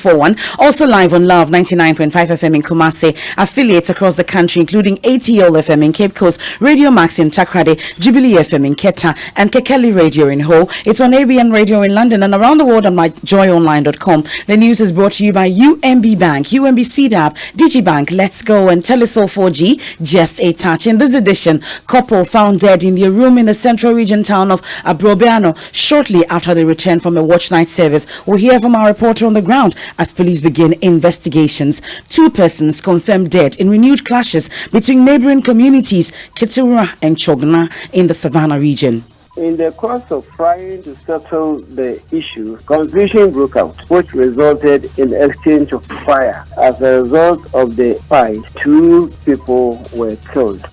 41. Also live on Love 99.5 FM in Kumasi, affiliates across the country, including ATL FM in Cape Coast, Radio Max in Takrade, Jubilee FM in Keta, and Kekeli Radio in Ho. It's on ABN Radio in London and around the world on myjoyonline.com. The news is brought to you by UMB Bank, UMB Speed App, DigiBank, Let's Go, and Telesol 4G. Just a touch. In this edition, couple found dead in their room in the central region town of Abrobiano shortly after they returned from a watch night service. We'll hear from our reporter on the ground as police begin investigations. 2 persons confirmed dead in renewed clashes between neighboring communities, Kitiwura and Chogna, in the Savannah region. In the course of trying to settle the issue, confusion broke out, which resulted in exchange of fire. As a result of the fight, 2 people were killed.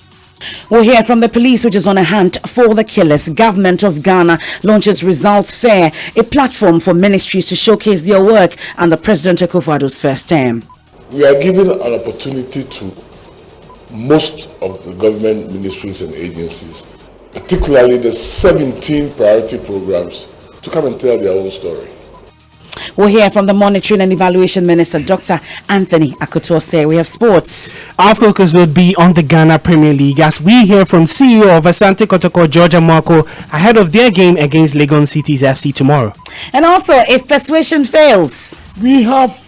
We'll hear from the police, which is on a hunt for the killers. Government of Ghana launches Results Fair, a platform for ministries to showcase their work under President Akufo-Addo's first term. We are giving an opportunity to most of the government ministries and agencies, particularly the 17 priority programs, to come and tell their own story. We'll hear from the Monitoring and Evaluation Minister, Dr. Anthony Akutose. We have sports. Our focus would be on the Ghana Premier League as we hear from CEO of Asante Kotoko, Georgia Marco, ahead of their game against Legon Cities FC tomorrow. And also, if persuasion fails, we have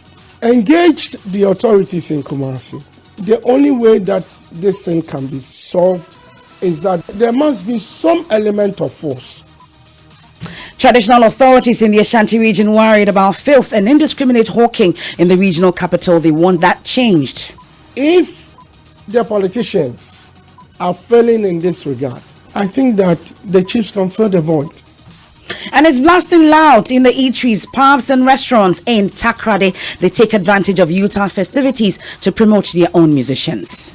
engaged the authorities in Kumasi. The only way that this thing can be solved is that there must be some element of force. Traditional authorities in the Ashanti region worried about filth and indiscriminate hawking in the regional capital. They want that changed. If the politicians are failing in this regard, I think that the chiefs can fill the void. And it's blasting loud in the eateries, pubs and restaurants in Takrade. They take advantage of Utah festivities to promote their own musicians.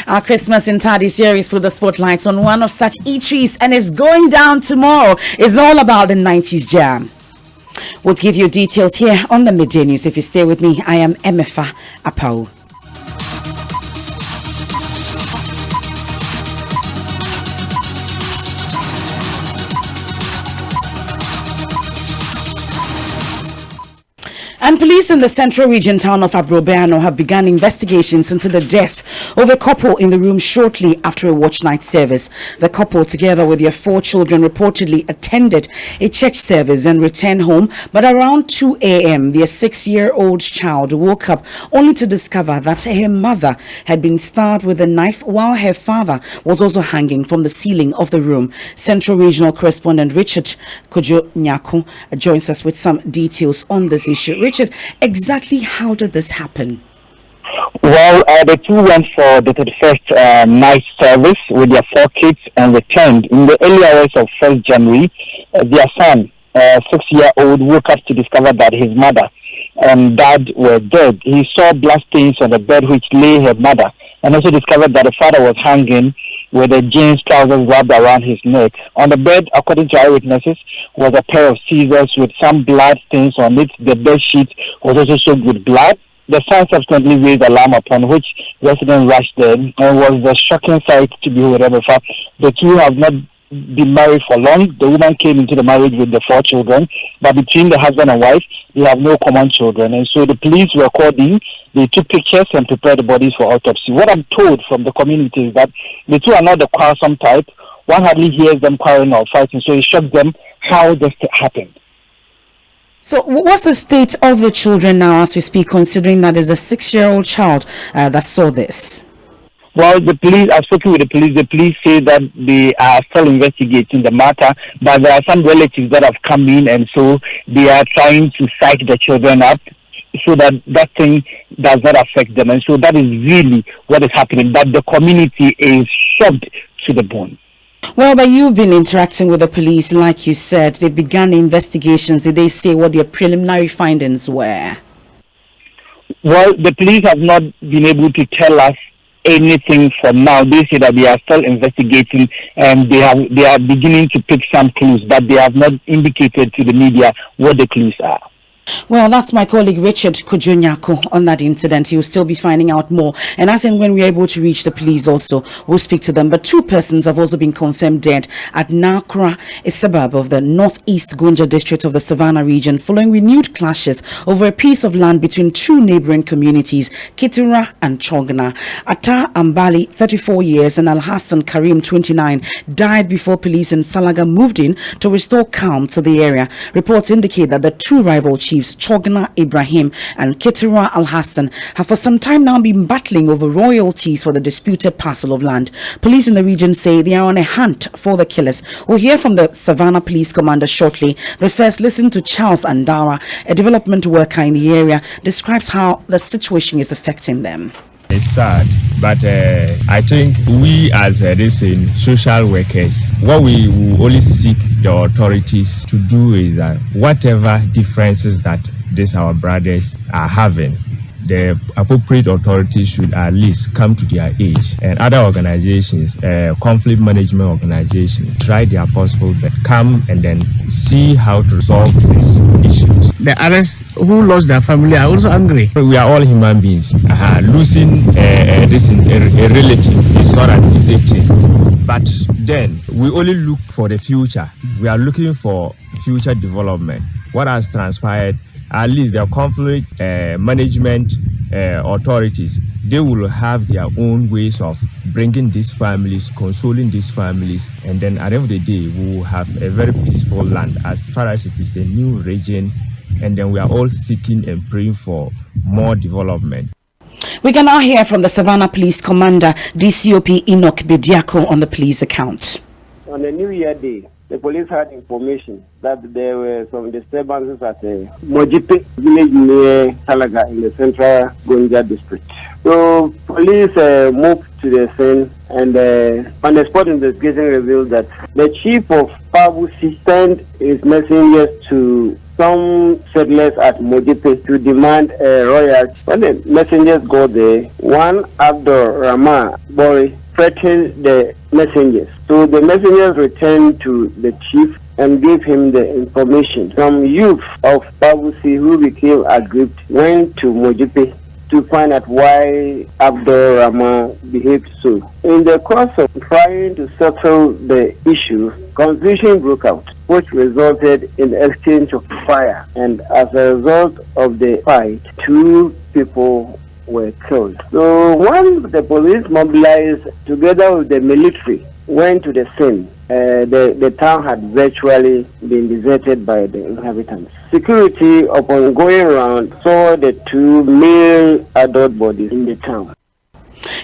Our Christmas in Tadi series put the spotlights on one of such eateries, and it's going down tomorrow. It's all about the 90s jam. We'll give you details here on the Midday News. If you stay with me, I am Emefa Apau. And police in the central region town of Abrobiano have begun investigations into the death of a couple in the room shortly after a watch night service. The couple, together with their 4 children, reportedly attended a church service and returned home. But around 2 a.m., their 6-year-old child woke up only to discover that her mother had been stabbed with a knife while her father was also hanging from the ceiling of the room. Central Regional Correspondent Richard Kojo Nyako joins us with some details on this issue. Richard, exactly how did this happen? Well, the 2 went for the 31st night service with their 4 kids and returned. In the early hours of 1st January, their son, 6-year-old, woke up to discover that his mother and dad were dead. He saw blood stains on the bed which lay her mother, and also discovered that the father was hanging with the jeans trousers wrapped around his neck. On the bed, according to eyewitnesses, was a pair of scissors with some blood stains on it. The bed sheet was also soaked with blood. The son subsequently raised alarm, upon which residents rushed there, and was a shocking sight to behold. The 2 have not been married for long. The woman came into the marriage with the 4 children, but between the husband and wife, they have no common children. And so the police were called in. They took pictures and prepared the bodies for autopsy. What I'm told from the community is that the 2 are not the quarrelsome type. One hardly hears them quarreling or fighting, so it shocked them how this happened. So what's the state of the children now as we speak, considering that there's a 6-year-old child that saw this? Well, the police, I've spoken with the police. The police say that they are still investigating the matter, but there are some relatives that have come in, and so they are trying to psych the children up so that that thing does not affect them. And so that is really what is happening. But the community is shocked to the bone. Well, but you've been interacting with the police, like you said. They began investigations. Did they say what their preliminary findings were? Well, the police have not been able to tell us anything for now. They say that they are still investigating and they are beginning to pick some clues, but they have not indicated to the media what the clues are. Well, that's my colleague Richard Kujonyako on that incident. He will still be finding out more. And as and when we're able to reach the police also, we'll speak to them. But 2 persons have also been confirmed dead at Nakra, a suburb of the northeast Gunja district of the Savannah region, following renewed clashes over a piece of land between 2 neighboring communities, Kitira and Chogna. Atta Ambali, 34 years, and Al Hassan Karim, 29, died before police in Salaga moved in to restore calm to the area. Reports indicate that the 2 rival chiefs, Chogna Ibrahim and Kitira Al Hassan, have for some time now been battling over royalties for the disputed parcel of land. Police in the region say they are on a hunt for the killers. We'll hear from the Savannah Police Commander shortly, but first listen to Charles Andara, a development worker in the area, describes how the situation is affecting them. It's sad, but I think we as social workers, what we will only seek the authorities to do is that whatever differences that our brothers are having, the appropriate authorities should at least come to their aid, and other organizations, conflict management organizations, try their possible best, come and then see how to resolve these issues. The others who lost their family are also angry. We are all human beings. Losing a relative is not an easy thing. But then we only look for the future. We are looking for future development. What has transpired, at least the conflict management authorities, they will have their own ways of bringing these families, consoling these families, and then at the end of the day, we will have a very peaceful land as far as it is a new region, and then we are all seeking and praying for more development. We can now hear from the Savannah Police Commander, DCOP Enoch Bediako, on the police account. On the New Year Day, the police had information that there were some disturbances at Mojipe village near Talaga in the central Gunja district. So police moved to the scene, and on the spot investigation revealed that the chief of Pabusi sent his messengers to some settlers at Mojipe to demand a royalty. When the messengers got there, one Abdul Rahman Bori threatened the messengers. So the messengers returned to the chief and gave him the information. Some youth of Pabusi who became aggrieved went to Mojipe to find out why Abdul Rahman behaved so. In the course of trying to settle the issue, confusion broke out, which resulted in the exchange of fire. And as a result of the fight, 2 people were killed. So once the police mobilized together with the military, went to the scene, the town had virtually been deserted by the inhabitants. Security, upon going around, saw the 2 male adult bodies in the town.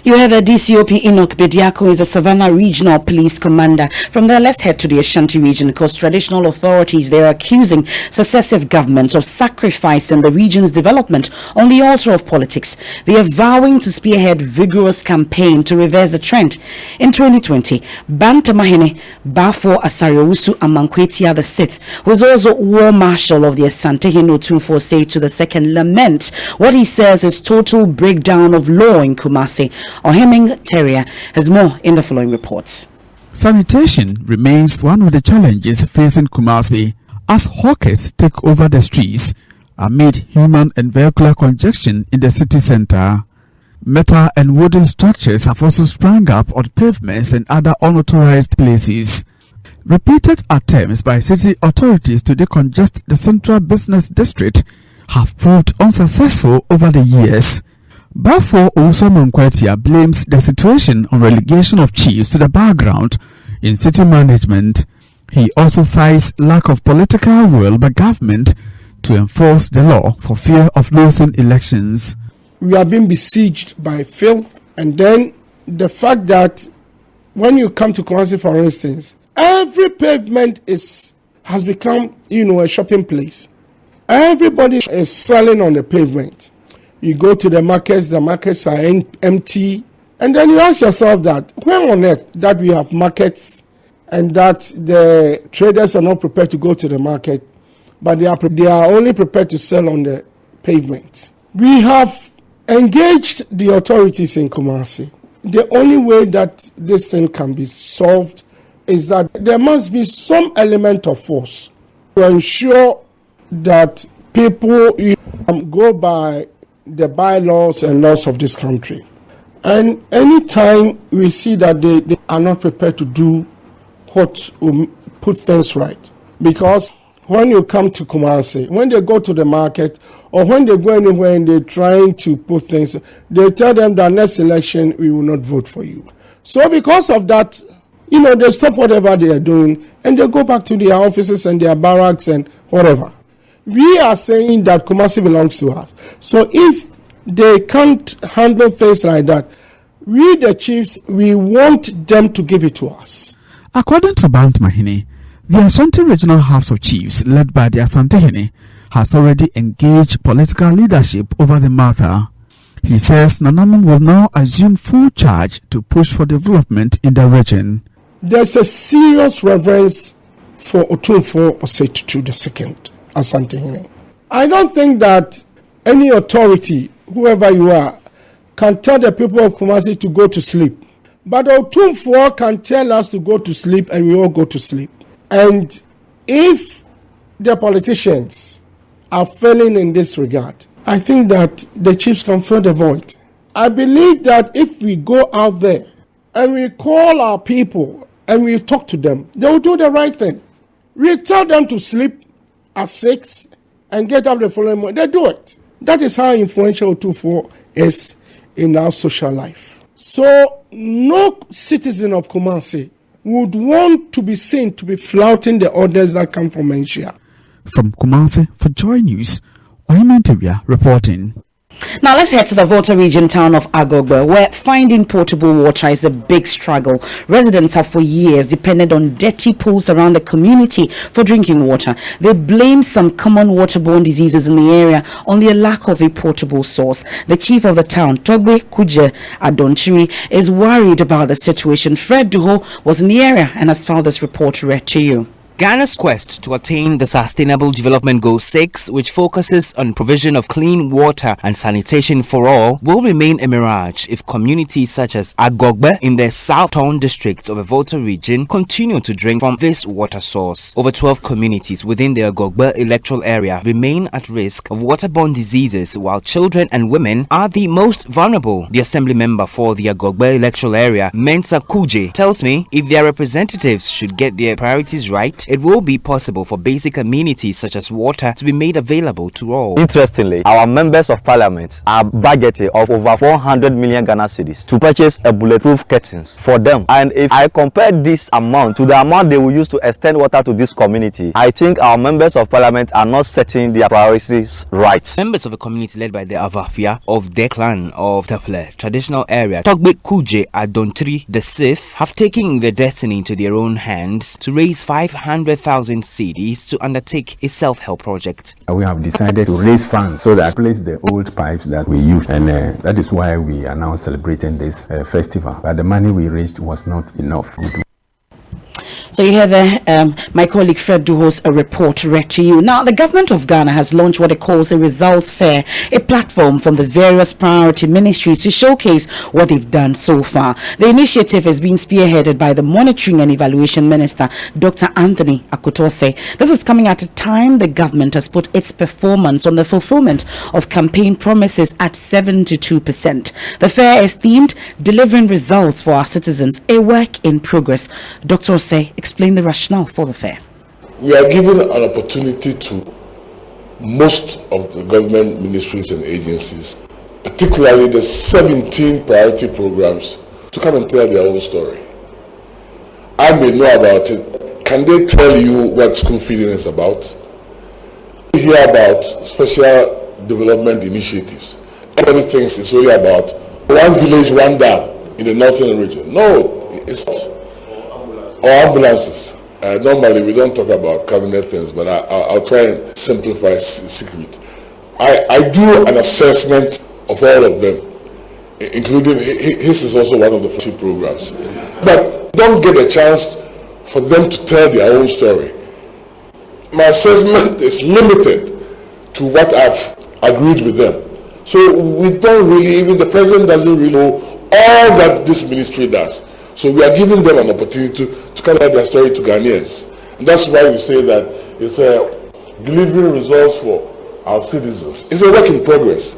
You heard the DCOP Enoch Bediako is a Savannah Regional Police Commander. From there, let's head to the Ashanti region, because traditional authorities there are accusing successive governments of sacrificing the region's development on the altar of politics. They are vowing to spearhead vigorous campaign to reverse the trend. In 2020, Bantamahene Bafo Asariowusu Amankwetia VI, who is also War Marshal of the Asante Hino 24, said to the Second lament what he says is total breakdown of law in Kumasi. Oheming Terrier has more in the following reports. Sanitation remains one of the challenges facing Kumasi as hawkers take over the streets amid human and vehicular congestion in the city center. Metal and wooden structures have also sprung up on pavements and other unauthorized places. Repeated attempts by city authorities to decongest the central business district have proved unsuccessful over the years. Bafo Osamonkwetia blames the situation on relegation of chiefs to the background in city management. He also cites lack of political will by government to enforce the law for fear of losing elections. We are being besieged by filth, and then the fact that when you come to Kumasi, for instance, every pavement has become, a shopping place. Everybody is selling on the pavement. You go to the markets are empty, and then you ask yourself that, where on earth that we have markets and that the traders are not prepared to go to the market, but they are only prepared to sell on the pavement. We have engaged the authorities in Kumasi. The only way that this thing can be solved is that there must be some element of force to ensure that people go by the bylaws and laws of this country. And anytime we see that they are not prepared to do what will put things right, because when you come to Kumasi, when they go to the market or when they go anywhere and they're trying to put things, they tell them that next election we will not vote for you. So because of that, they stop whatever they are doing and they go back to their offices and their barracks and whatever. We are saying that Kumasi belongs to us. So if they can't handle things like that, we the chiefs, we want them to give it to us. According to Bant Mahini, the Ashanti Regional House of Chiefs, led by the Asantehene, has already engaged political leadership over the matter. He says Nananom will now assume full charge to push for development in the region. There's a serious reverence for Otumfuo Osei II, Asantehene. I don't think that any authority, whoever you are, can tell the people of Kumasi to go to sleep. But Otumfuo can tell us to go to sleep and we all go to sleep. And if the politicians are failing in this regard, I think that the chiefs can fill the void. I believe that if we go out there and we call our people and we talk to them, they will do the right thing. We tell them to sleep at 6 and get up the following morning. They do it. That is how influential Otumfuo is in our social life. So no citizen of Kumasi would want to be seen to be flouting the orders that come from Menchia. From Kumasi for Joy News, Ohimentewia reporting. Now let's head to the Volta region town of Agogbe, where finding potable water is a big struggle. Residents have for years depended on dirty pools around the community for drinking water. They blame some common waterborne diseases in the area on their lack of a portable source. The chief of the town, Togbe Kuje Adonchiri, is worried about the situation. Fred Duho was in the area and has filed this report read to you. Ghana's quest to attain the Sustainable Development Goal 6, which focuses on provision of clean water and sanitation for all, will remain a mirage if communities such as Agogbe in the southern districts of the Volta region continue to drink from this water source. Over 12 communities within the Agogbe electoral area remain at risk of waterborne diseases, while children and women are the most vulnerable. The assembly member for the Agogbe electoral area, Mensa Kuje, tells me if their representatives should get their priorities right, it will be possible for basic amenities such as water to be made available to all. Interestingly, our members of parliament are budgeted of over 400 million Ghana cedis to purchase a bulletproof curtains for them. And if I compare this amount to the amount they will use to extend water to this community, I think our members of parliament are not setting their priorities right. Members of a community led by the Avapia of the clan of Teple traditional area, Togbe Kuje Adontri the Sith, have taken their destiny into their own hands to raise 500,000 cedis to undertake a self-help project. We have decided to raise funds so that replace the old pipes that we used, and that is why we are now celebrating this festival. But the money we raised was not enough. So you hear there, my colleague Fred Duho's report read to you. Now, the government of Ghana has launched what it calls a results fair, a platform from the various priority ministries to showcase what they've done so far. The initiative is being spearheaded by the Monitoring and Evaluation Minister, Dr. Anthony Akutose. This is coming at a time the government has put its performance on the fulfillment of campaign promises at 72%. The fair is themed Delivering Results for Our Citizens, a work in progress. Dr. Osei explain the rationale for the fair. We are given an opportunity to most of the government ministries and agencies, particularly the 17 priority programs, to come and tell their own story. I may know about it. Can they tell you what school feeding is about? We hear about special development initiatives. Everybody thinks it's only about one village, one dam in the northern region. No, it's or ambulances. Normally we don't talk about cabinet things, but I'll try and simplify secret. I do an assessment of all of them, including his is also one of the two programs. But don't get a chance for them to tell their own story. My assessment is limited to what I've agreed with them. So we don't really, even the president doesn't really know all that this ministry does. So we are giving them an opportunity to tell their story to Ghanaians. And that's why we say that it's delivering results for our citizens. It's a work in progress.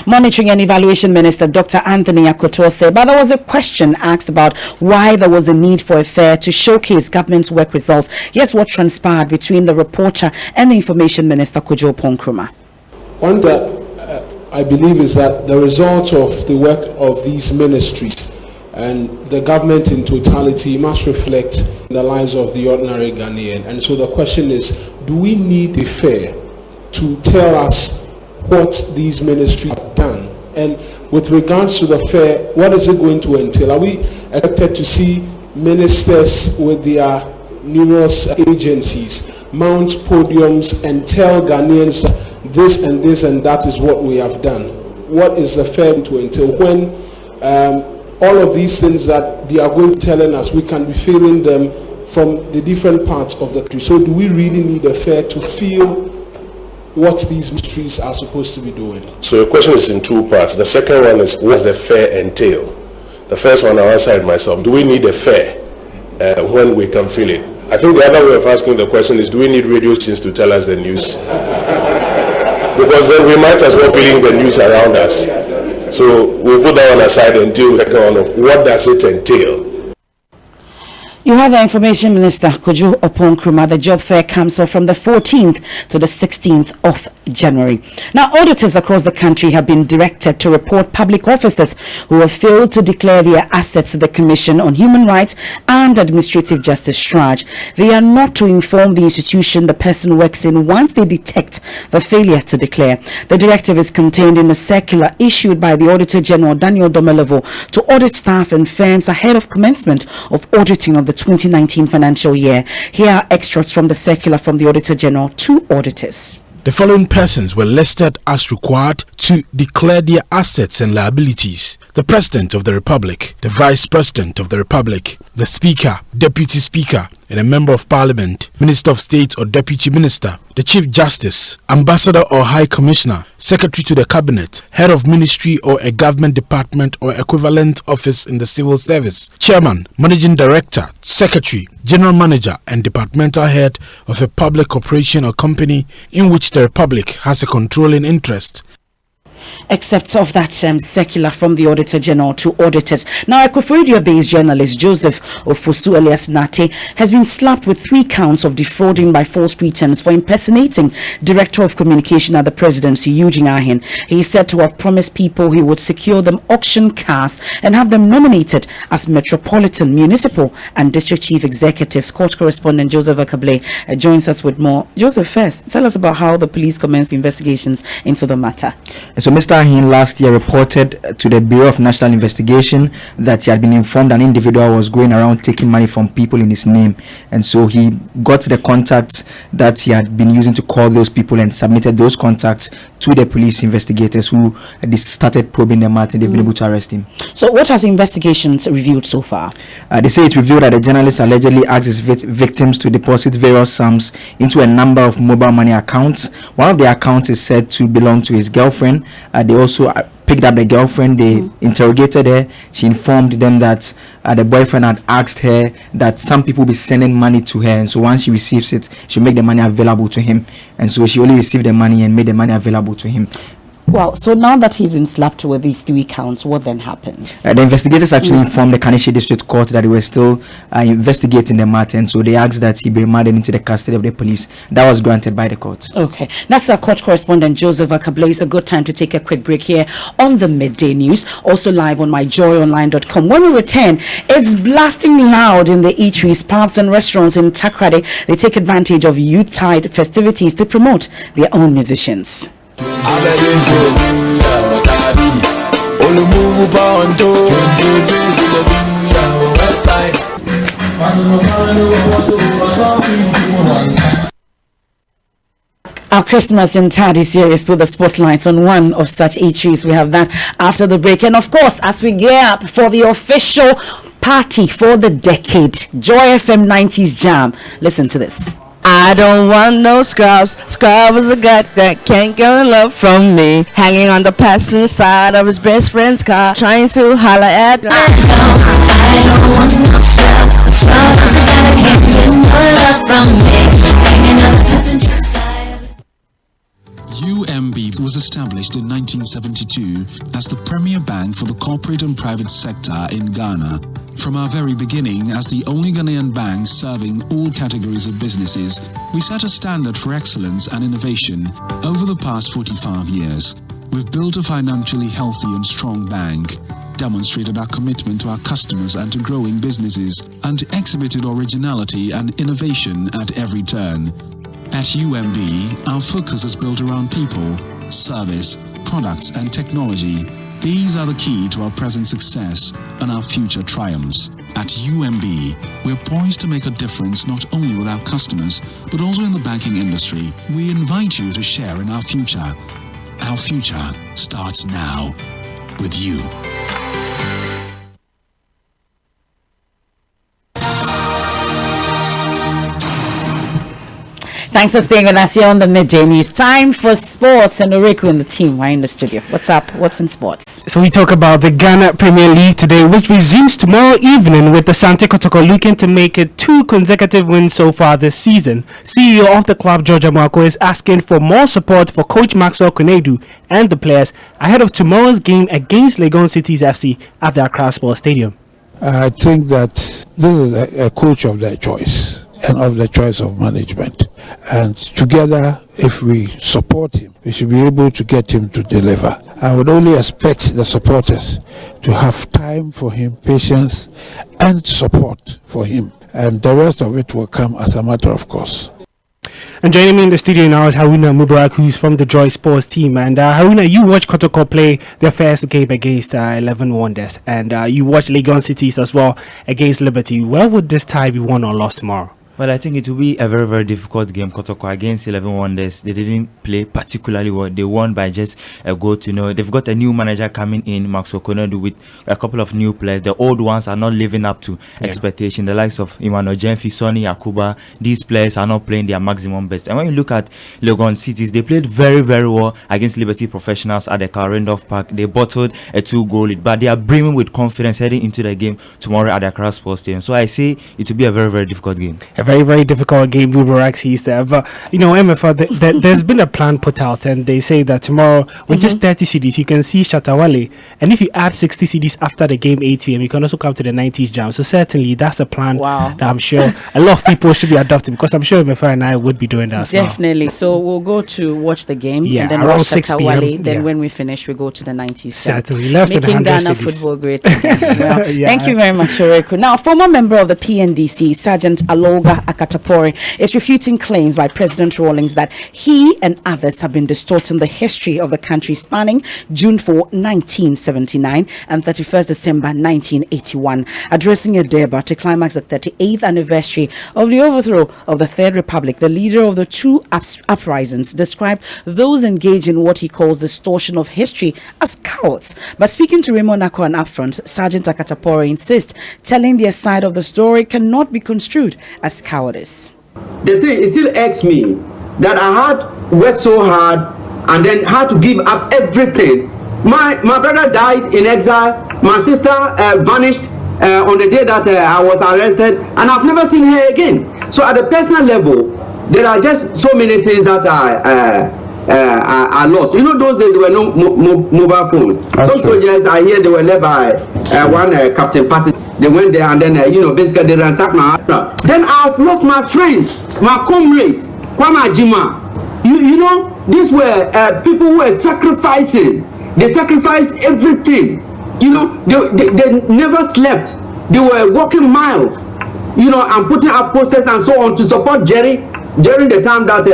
Monitoring and Evaluation Minister Dr. Anthony Akoto said, but there was a question asked about why there was a need for a fair to showcase government's work results. Here's what transpired between the reporter and the Information Minister Kojo Ponkruma. One that I believe is that the result of the work of these ministries and the government in totality must reflect the lives of the ordinary Ghanaian. And so the question is, do we need a fair to tell us what these ministries have done? And with regards to the fair, what is it going to entail? Are we expected to see ministers with their numerous agencies mount podiums and tell Ghanaians this and this and that is what we have done? What is the fair to entail when all of these things that they are going to telling us, we can be feeling them from the different parts of the country? So do we really need a fair to feel what these ministries are supposed to be doing? So your question is in two parts. The second one is, what does the fair entail? The first one, I'll answer it myself. Do we need a fair when we can feel it? I think the other way of asking the question is, do we need radio stations to tell us the news? Because then we might as well be in the news around us. So we'll put that one aside and deal with the second one of what does it entail. You have the Information Minister Kojo Ponkruma. The job fair comes off from the 14th to the 16th of January. Now, auditors across the country have been directed to report public officers who have failed to declare their assets to the Commission on Human Rights and Administrative Justice (SHRAJ). They are not to inform the institution the person works in once they detect the failure to declare. The directive is contained in a circular issued by the Auditor General Daniel Domelevo to audit staff and firms ahead of commencement of auditing of the 2019 financial year. Here are extracts from the circular from the Auditor General to auditors. The following persons were listed as required to declare their assets and liabilities: the President of the Republic, the Vice President of the Republic, the Speaker, Deputy Speaker, and a Member of Parliament, Minister of State or Deputy Minister, the Chief Justice, Ambassador or High Commissioner, Secretary to the Cabinet, Head of Ministry or a Government Department or equivalent office in the Civil Service, Chairman, Managing Director, Secretary, General Manager, and Departmental Head of a public corporation or company in which the Republic has a controlling interest. Except of that circular from the Auditor General to auditors. Now, Equatorial-based journalist Joseph Ofosu alias Nate has been slapped with 3 counts of defrauding by false pretense for impersonating Director of Communication at the Presidency, Eugene Ahin. He is said to have promised people he would secure them auction cars and have them nominated as Metropolitan, Municipal and District Chief Executives. Court correspondent Joseph Akable joins us with more. Joseph, first, tell us about how the police commenced investigations into the matter. So Mr. Ahin last year reported to the Bureau of National Investigation that he had been informed an individual was going around taking money from people in his name, and so he got the contacts that he had been using to call those people and submitted those contacts to the police investigators who started probing the matter. They've been able to arrest him. So what has investigations revealed so far? They say it revealed that the journalist allegedly asked his victims to deposit various sums into a number of mobile money accounts. One of the accounts is said to belong to his girlfriend. They also picked up the girlfriend. They interrogated her. She informed them that the boyfriend had asked her that some people be sending money to her, and so once she receives it, she'll make the money available to him. And so she only received the money and made the money available to him. Wow, so now that he's been slapped with these 3 counts, what then happens? The investigators actually informed the Kaneshie District Court that they were still investigating the matter, and so they asked that he be remanded into the custody of the police. That was granted by the court. Okay, that's our court correspondent Joseph Akable. It's a good time to take a quick break here on the Midday News, also live on myjoyonline.com. When we return, it's blasting loud in the eateries, parks and restaurants in Takrade. They take advantage of Youth-Tide festivities to promote their own musicians. Our Christmas in Tadi series put the spotlight on one of such eateries. We have that after the break. And of course, as we gear up for the official party for the decade, Joy FM 90s Jam. Listen to this. I don't want no scrubs. Scrub is a guy that can't get love from me. Hanging on the passenger side of his best friend's car, trying to holler at her. I don't want no scrub. Scrub is a guy that can't get no love from me. Hanging on the passenger side of his... was established in 1972 as the premier bank for the corporate and private sector in Ghana. From our very beginning, as the only Ghanaian bank serving all categories of businesses, we set a standard for excellence and innovation over the past 45 years. We've built a financially healthy and strong bank, demonstrated our commitment to our customers and to growing businesses, and exhibited originality and innovation at every turn. At UMB, our focus is built around people, service, products, and technology. These are the key to our present success and our future triumphs. At UMB, we're poised to make a difference not only with our customers, but also in the banking industry. We invite you to share in our future. Our future starts now with you. Thanks for staying with us here on the Midday News. Time for sports, and Oreku and the team are in the studio. What's up? What's in sports? So we talk about the Ghana Premier League today, which resumes tomorrow evening with the Asante Kotoko looking to make it 2 consecutive wins so far this season. CEO of the club, George Amoako, is asking for more support for coach Maxwell Kunedu and the players ahead of tomorrow's game against Legon Cities FC at the Accra Sports Stadium. I think that this is a coach of their choice and of the choice of management. And together, if we support him, we should be able to get him to deliver. I would only expect the supporters to have time for him, patience, and support for him. And the rest of it will come as a matter of course. And joining me in the studio now is Haruna Mubarak, who's from the Joy Sports team. And Haruna, you watched Kotoko play their first game against 11 Wonders. And you watched Legon Cities as well against Liberty. Where would this tie be won or lost tomorrow? Well, I think it will be a very, very difficult game. Kotoko against 11 Wonders. They didn't play particularly well. They won by just a goal to know. They've got a new manager coming in, Maxwell Kunedu, with a couple of new players. The old ones are not living up to expectation. The likes of Emmanuel Jemfi, Sonny Akuba, these players are not playing their maximum best. And when you look at Legon Cities, they played very, very well against Liberty Professionals at the Randolph Park. They bottled a 2-goal lead, but they are brimming with confidence heading into the game tomorrow at the Accra Sports Stadium. So I say it will be a very, very difficult game. Very, very difficult game. Mubarak sees there, but you know, MFR, there's been a plan put out, and they say that tomorrow with just 30 CDs you can see Shatawale, and if you add 60 CDs after the game 8 p.m. you can also come to the 90s jam. So certainly that's a plan that I'm sure a lot of people should be adopting, because I'm sure MFR and I would be doing that. Definitely. So we'll go to watch the game, and then watch Shatawale. Then when we finish, we go to the 90s. Certainly, making Ghana football great again. Well, thank you very much, Oreku. Now, former member of the PNDC, Sergeant Aloga Akatapori, is refuting claims by President Rawlings that he and others have been distorting the history of the country spanning June 4, 1979 and 31st December 1981. Addressing a debate to climax the 38th anniversary of the overthrow of the Third Republic, the leader of the two uprisings described those engaged in what he calls distortion of history as cowards. But speaking to Raymond Nakwan upfront, Sergeant Akatapori insists telling their side of the story cannot be construed as cowardice. The thing, it still irks me that I had worked so hard and then had to give up everything. My brother died in exile. My sister vanished on the day that I was arrested, and I've never seen her again. So at a personal level, there are just so many things that I lost. You know, those days there were no mobile phones. Some soldiers, I hear they were led by one Captain Patton. They went there and then, basically they ransacked my house. Then I've lost my friends, my comrades, Kwame Jima. You know, these were people who were sacrificing. They sacrificed everything. You know, they never slept. They were walking miles, and putting up posters and so on to support Jerry during the time that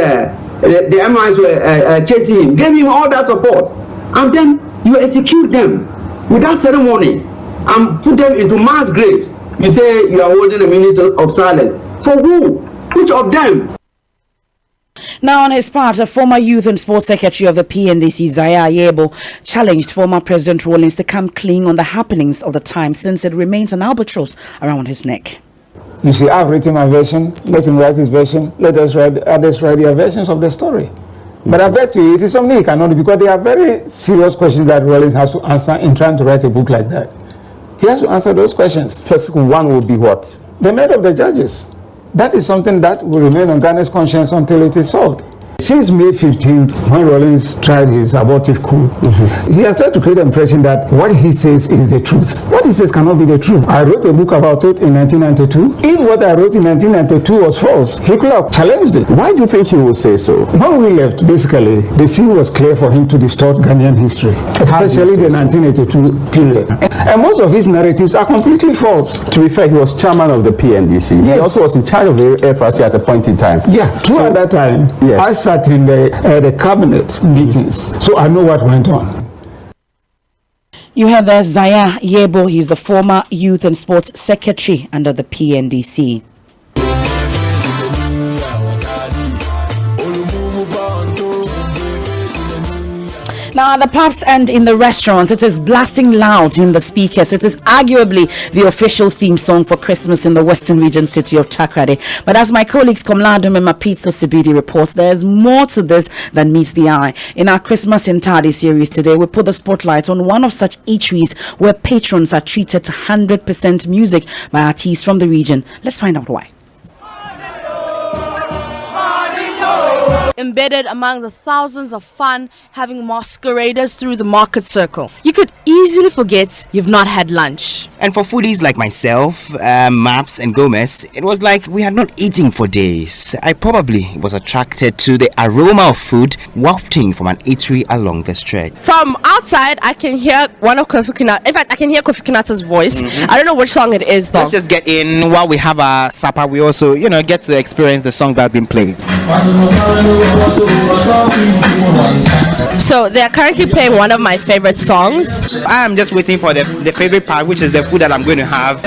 the MIs were chasing him. Gave him all that support. And then you execute them without ceremony and put them into mass graves. You say you are holding a minute of silence. For who? Which of them? Now, on his part, a former Youth and Sports Secretary of the PNDC, Zaya Yebo, challenged former President Rawlings to come clean on the happenings of the time, since it remains an albatross around his neck. You see, I've written my version, let him write his version, let us write others write their versions of the story. But I bet you it is something he cannot do, because there are very serious questions that Rawlings has to answer in trying to write a book like that. He has to answer those questions. Specific one will be what? The merit of the judges. That is something that will remain on Ghana's conscience until it is solved. since May 15th, when Rawlings tried his abortive coup, he has tried to create an impression that what he says is the truth. What he says cannot be the truth. I wrote a book about it in 1992. If what I wrote in 1992 was false, he could have challenged it. Why do you think he would say so? When we left, basically, the scene was clear for him to distort Ghanaian history, especially the 1982 period. And most of his narratives are completely false. To be fair, he was chairman of the PNDC. Yes. He also was in charge of the FRC at a point in time. Yeah, true. At that time, yes. I sat in the cabinet meetings, so I know what went on. You have there Zaya Yebo. He's the former Youth and Sports Secretary under the PNDC. Now, at the pubs and in the restaurants, it is blasting loud in the speakers. It is arguably the official theme song for Christmas in the Western Region city of Takrady. But as my colleagues Komladum and Mapitso Sibidi reports, there is more to this than meets the eye. In our Christmas in Tardy series today, we put the spotlight on one of such eateries where patrons are treated to 100% music by artists from the region. Let's find out why. Embedded among the thousands of fun having masqueraders through the market circle, you could easily forget you've not had lunch. And for foodies like myself, Maps and Gomez, it was like we had not eaten for days. I probably was attracted to the aroma of food wafting from an eatery along the stretch. From outside, I can hear one of Kofi Kinata. In fact, I can hear Kofi Kinata's voice. I don't know which song it is though. Let's just get in while we have our supper. We also, get to experience the song that's been played. So they are currently playing one of my favorite songs. I'm just waiting for the favorite part, which is the food that I'm going to have.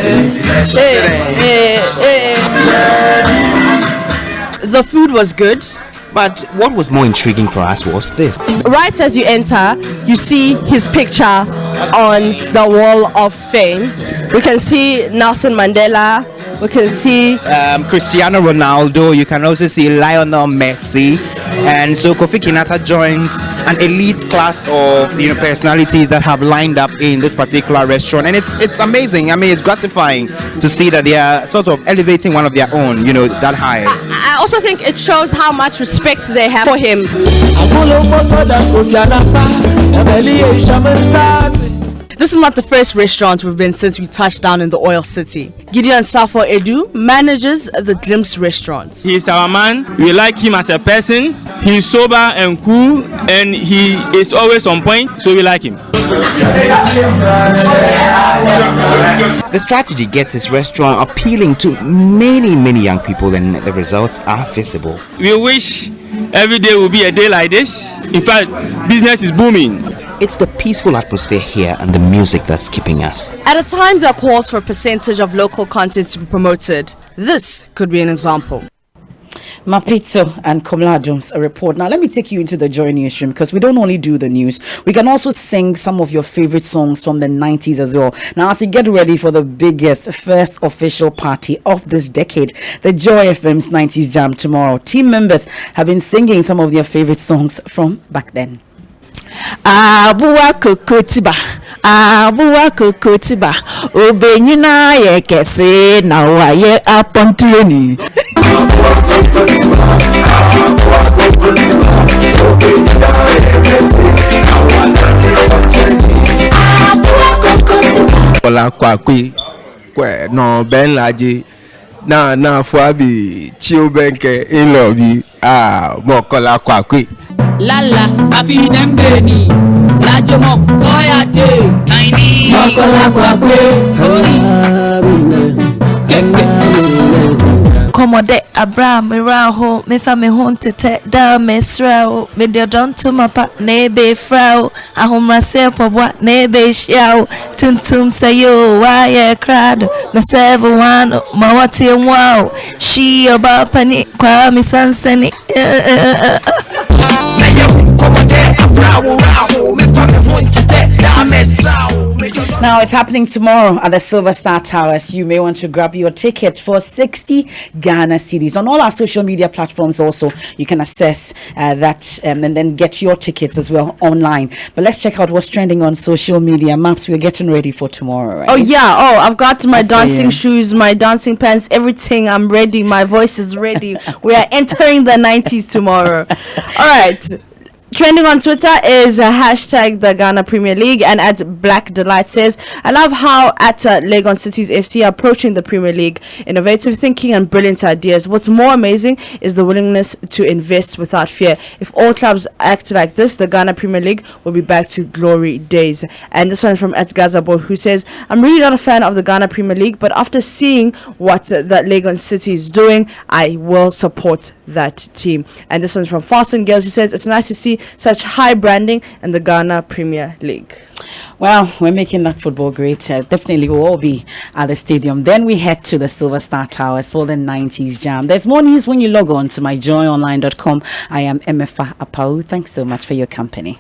The food was good. But what was more intriguing for us was this. Right as you enter, you see his picture on the wall of fame. We can see Nelson Mandela. We can see Cristiano Ronaldo. You can also see Lionel Messi. And so Kofi Kinata joins an elite class of personalities that have lined up in this particular restaurant. And it's amazing. I mean, it's gratifying to see that they are sort of elevating one of their own, that high. I also think it shows how much respect they have for him. This is not the first restaurant we've been since we touched down in the oil city. Gideon Safo Edu manages the Glimpse restaurant. He's our man. We like him as a person. He's sober and cool, and he is always on point, so we like him. The strategy gets his restaurant appealing to many, many young people, and the results are visible. We wish every day will be a day like this. In fact, business is booming. It's the peaceful atmosphere here and the music that's keeping us. At a time that calls for a percentage of local content to be promoted, this could be an example. Mapitso and Komladum's report. Now, let me take you into the Joy Newsroom, because we don't only do the news, we can also sing some of your favorite songs from the 90s as well. Now, as you get ready for the biggest first official party of this decade, the Joy FM's 90s Jam tomorrow, team members have been singing some of their favorite songs from back then. Abuwa kokotiba obenyina ye kese na waye apontreni Ola kwakwi kwe no ben laji na fuabi chiobenke in love mokola kwakwi Lala, afidembeni, lajomo, koyate, naini, mokola kwakwe, Komode Abraham Miraho, Mifa Mehonte, Dara Mesrao, Mediodon to Mapa, Nebe Frau, Ahoma Sepobwa, Nebe Xiao, Tuntum Sayo, Wire Crad, Masevo One, Mawati and Wow, She about Pani, Kwami Sansani. Now it's happening tomorrow at the Silver Star Towers. You may want to grab your ticket for 60 Ghana cedis. On all our social media platforms also, you can access that and then get your tickets as well online. But let's check out what's trending on social media. Maps, we're getting ready for tomorrow, right? Oh yeah, I've got my dancing shoes, my dancing pants, everything. I'm ready. My voice is ready. We are entering the 90s tomorrow. All right. Trending on Twitter is hashtag the Ghana Premier League, and at Black Delight says, I love how at Legon Cities FC are approaching the Premier League. Innovative thinking and brilliant ideas. What's more amazing is the willingness to invest without fear. If all clubs act like this, the Ghana Premier League will be back to glory days. And this one from at Gazabo, who says, I'm really not a fan of the Ghana Premier League, but after seeing what that Legon City is doing, I will support that team. And this one's from Fast and Girls, who says, it's nice to see such high branding in the Ghana Premier League. Well, we're making that football great. Definitely we'll all be at the stadium. Then we head to the Silver Star Towers for the 90s jam. There's more news when you log on to myjoyonline.com. I am Emefa Apau. Thanks so much for your company.